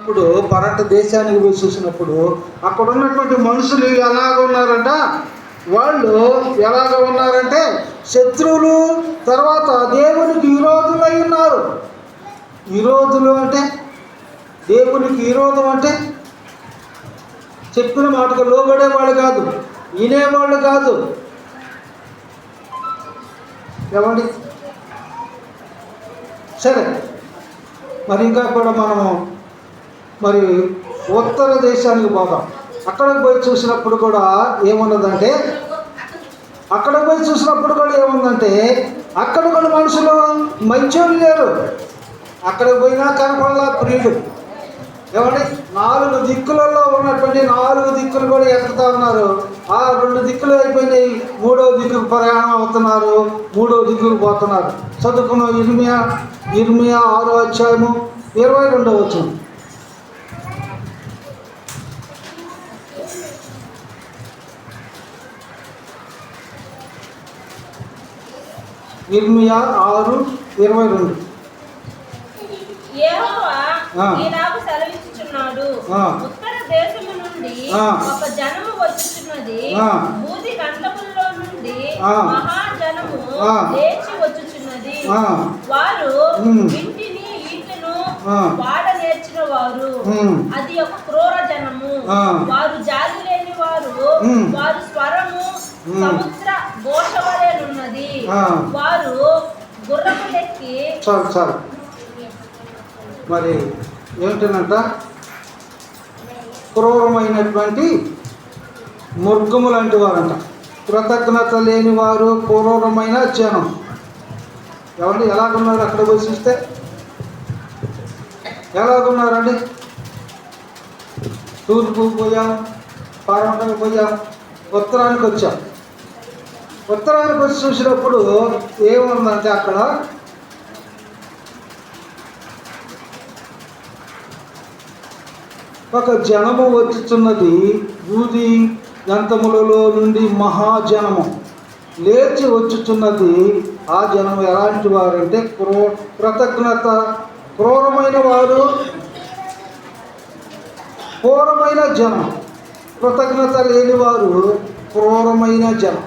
ఇప్పుడు భారత దేశానికి పోయి చూసినప్పుడు అక్కడ ఉన్నటువంటి మనుషులు ఎలాగ ఉన్నారంట, వాళ్ళు ఎలాగ ఉన్నారంటే శత్రువులు, తర్వాత దేవునికి విరోధులై ఉన్నారు. విరోధులు అంటే దేవునికి విరోధం అంటే చెప్పిన మాటకు లోబడేవాళ్ళు కాదు, వినేవాళ్ళు కాదు. ఏమండి? సరే, మరి ఇంకా కూడా మనము మరి ఉత్తర దేశానికి పోదాం. అక్కడికి పోయి చూసినప్పుడు కూడా ఏమున్నదంటే అక్కడ కూడా మనుషులు మంచోళ్ళు లేరు. అక్కడికి పోయినా కనపడలా ప్రియుడు. ఏమండి? 4 దిక్కులలో ఉన్నటువంటి 4 దిక్కులు కూడా ఎక్కుతా ఉన్నారు. ఆ 2 దిక్కులు అయిపోయినాయి, 3వ దిక్కుకు ప్రయాణం అవుతున్నారు, 3వ దిక్కుకు పోతున్నారు. చదువుకున్న ఇర్మియా 6వ అధ్యాయము 22వ వచనం. ఇర్మియా 6:22. ఉత్తర దేశము నుండి ఒక జనము వచ్చుచున్నది, భూది కంఠములలో నుండి మహాజనము లేచి వచ్చుచున్నది. వారు ఇంటిని ఈటను వాడ నేర్చిన వారు, అది ఒక క్రూర జనము. వారు జాతి లేని వారు, వారు స్వరము సముద్ర ఘోషవలేనున్నది. వారు గుర్రములెక్కి చాలు మరి ఏమిటనంట, క్రూరమైనటువంటి మృగము లాంటి వారంట, కృతజ్ఞత లేని వారు, క్రూరమైన జనం. ఎవరు ఎలాగున్నారు? అక్కడ పోయి చూస్తే ఎలాగున్నారండి? తూర్పు పోయాం, పడమటకు పోయాం, ఉత్తరానికి వచ్చాం. ఉత్తరానికి వచ్చి చూసినప్పుడు ఏముందంటే అక్కడ ఒక జనము వచ్చుచున్నది, బూది దంతములలో నుండి మహాజనము లేచి వచ్చుచున్నది. ఆ జనము ఎలాంటి వారంటే కృతజ్ఞత, క్రూరమైన వారు, క్రూరమైన జనం. కృతజ్ఞత లేని వారు, క్రూరమైన జనం.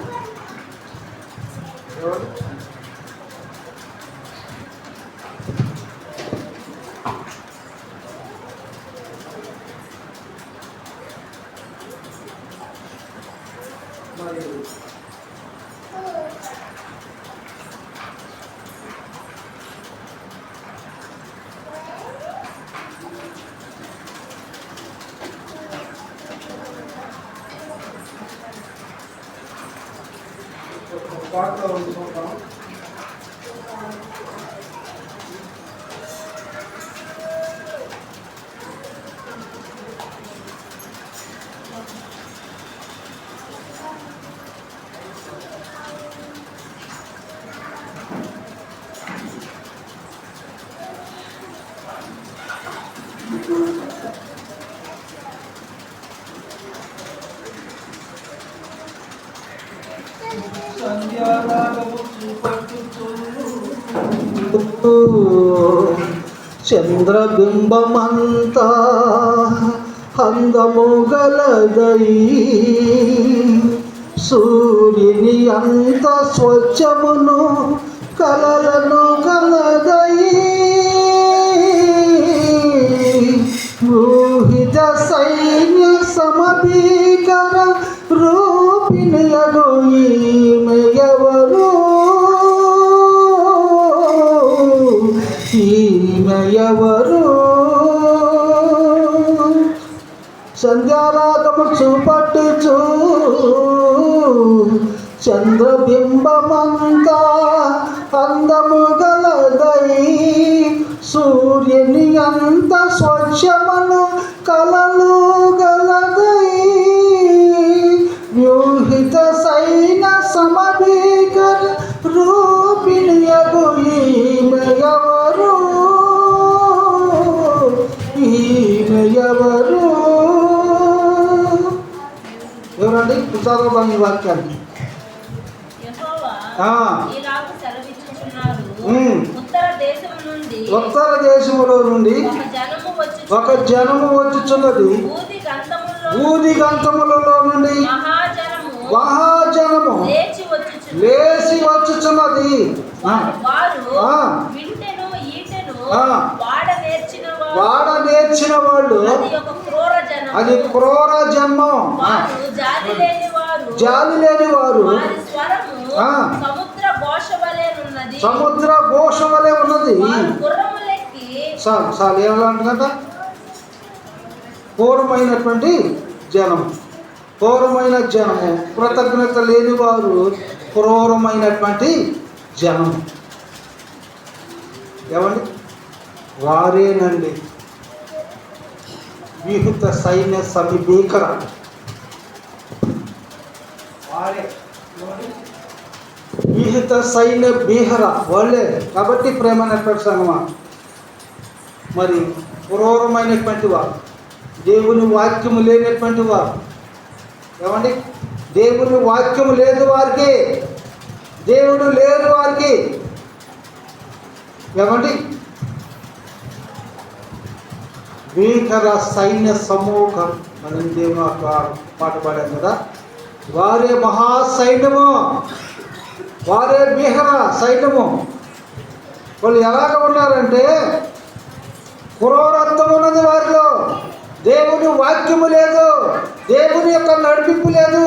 పాటలో ఉంచుకుంటాం. చంద్రబింబమంతా అందము గలదై, సూర్యుని అంత స్వచ్ఛమును కలలను గలదై, మోహిత సైన్య సమభీకర రూపిణియగు ఈమె ఎవరు? ఈమె ఎవరు? సంధ్యారాగము చూపట్టుచు చంద్రబింబమంతా అందము గలదై, సూర్యుని అంత స్వచ్ఛమను కలలు గలదై, వ్యూహిత సైన సమభీకర రూపిణియగు ఈమె ఎవరు? ఈమె ఎవరు? ఎవరండి? చదవబాని వాక్యాన్ని. ఉత్తర దేశం నుండి ఉత్తర దేశములో నుండి ఒక జనము వచ్చుచున్నది. ఊది గంతములలో నుండి మహాజనము లేచి వచ్చుచున్నది. వాడ నేర్చిన వాళ్ళు అది క్రూర జన్మం. జాలి లేని వారు సముద్ర ఘోష వలె ఉన్నది. చాలు ఏమంటుందట? క్రూరమైనటువంటి జనము, క్రూరమైన జనము, కృతజ్ఞత లేని వారు క్రూరమైనటువంటి జనము. ఏమండి? వారేనండి విహుత సైన్య సమీభీకర. వారే విహిత సైన్య భీహర వాళ్ళే. కాబట్టి ప్రేమైనటువంటి సంగమా, మరి క్రూరమైనటువంటి వారు, దేవుని వాక్యము లేనటువంటి వారు. ఏమండి? దేవుని వాక్యము లేదు వారికి, దేవుడు లేని వారికి. ఏమండి? భీకర సైన్య సమూహం అని దేవుని పాట పాడాం కదా. వారే మహాసైన్యము, వారే భీకర సైన్యము. వాళ్ళు ఎలాగ ఉన్నారంటే క్రూరత్వం ఉన్నది వారిలో. దేవుని వాక్యము లేదు, దేవుని యొక్క నడిపింపు లేదు,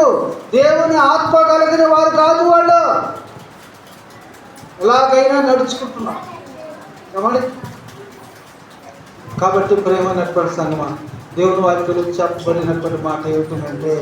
దేవుని ఆత్మ కలిగిన వారు కాదు వాళ్ళు. ఎలాగైనా నడుచుకుంటున్నారు. ఏమండి? కాబట్టి ప్రేమ నటువంటి సంగమా, దేవుని వాక్యంలో చెప్పబడినటువంటి మాట ఏమిటంటే